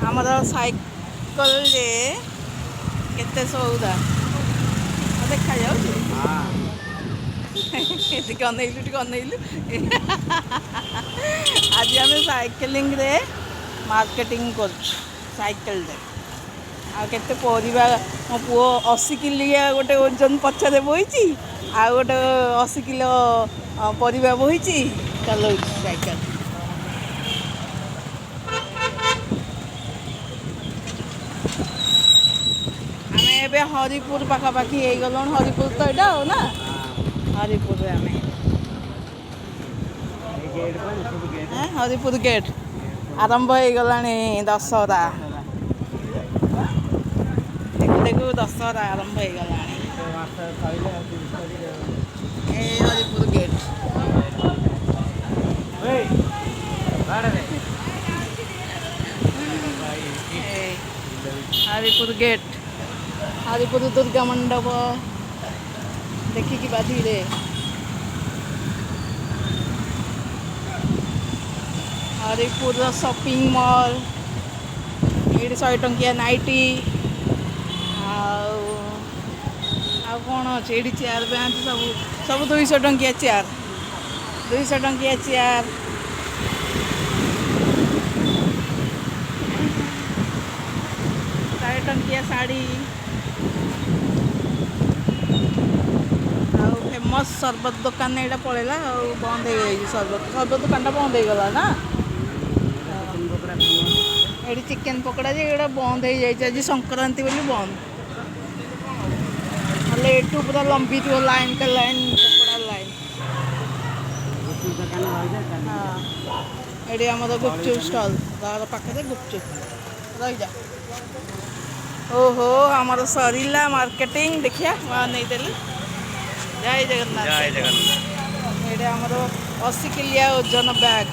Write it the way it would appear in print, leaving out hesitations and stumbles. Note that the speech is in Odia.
ଆମର ସାଇକେଲରେ କେତେ ସଉଦା ଦେଖାଯାଉଛି। ଟିକେ ଅନେଇଲୁ ଟିକେ ଅନେଇଲୁ। ଆଜି ଆମେ ସାଇକେଲିଂରେ ମାର୍କେଟିଂ କରୁଛୁ ସାଇକେଲରେ। ଆଉ କେତେ ପରିବା, ମୋ ପୁଅ 80 କିଲିଆ ଗୋଟେ ଓଜନ ପଛରେ ବୋହିଛି, ଆଉ ଗୋଟେ 80 କିଲୋ ପରିବା ବୋହିଛି, ଚଲଉଛି ସାଇକେଲ। ଆମେ ଏବେ ହରିପୁର ପାଖାପାଖି ହେଇଗଲୁଣି। ହରିପୁର ତ ଏଇଟା ଆଉ ନା, ହରିପୁରରେ ଆମେ ହରିପୁର ଗେଟ୍ ଆରମ୍ଭ ହେଇଗଲାଣି ଦଶହରା। ଦେଖୁ ଦେଖୁ ଦଶହରା ଆରମ୍ଭ ହେଇଗଲାଣି। ଏଇ ହରିପୁର ଗେଟ୍। ହରିପୁର ଗେଟ୍, ହରିପୁର ଦୁର୍ଗା ମଣ୍ଡପ ଦେଖିକି ଧୀରେ। ହରିପୁରର ସପିଂ ମଲ୍, ଏଇଠି 100 ଟଙ୍କିଆ ନାଇଟି, ଆଉ କ'ଣ ଅଛି ଏଇଠି, ଚେୟାର ବେଞ୍ଚ ସବୁ 200 ଟଙ୍କିଆ ଚେୟାର, 200 ଟଙ୍କିଆ ଚେୟାର। 100 ଟଙ୍କିଆ ଶାଢ଼ୀ, ଆଉ ଫେମସ୍ ସରବତ ଦୋକାନ ଏଇଟା ପଳେଇଲା ଆଉ, ବନ୍ଦ ହେଇଯାଇଛି। ସରବତ ଦୋକାନଟା ବନ୍ଦ ହେଇଗଲା ନା। ଏଇଠି ଚିକେନ୍ ପକୋଡ଼ା ଯେ ଏଇଟା ବନ୍ଦ ହେଇଯାଇଛି ଆଜି ସଂକ୍ରାନ୍ତି ବୋଲି ବନ୍ଦ। ନହେଲେ ଏଠୁ ପୁରା ଲମ୍ବିଥିବ ଲାଇନ୍ କେ ଲାଇନ୍, ପକୋଡ଼ା ଲାଇନ୍। ହଁ, ଏଠି ଆମର ଗୁପଚୁପ୍ ଷ୍ଟଲ୍, ଘର ପାଖରେ ଗୁପଚୁପ୍। ରହିଯା। ଓହୋ, ଆମର ସରିଲା ମାର୍କେଟିଂ। ଦେଖିଆ ମୁଁ ନେଇଦେଲି। ଜୟ ଜଗନ୍ନାଥ। ଏଇଟା ଆମର 80 କିଲିଆ ଓଜନ ବ୍ୟାଗ୍।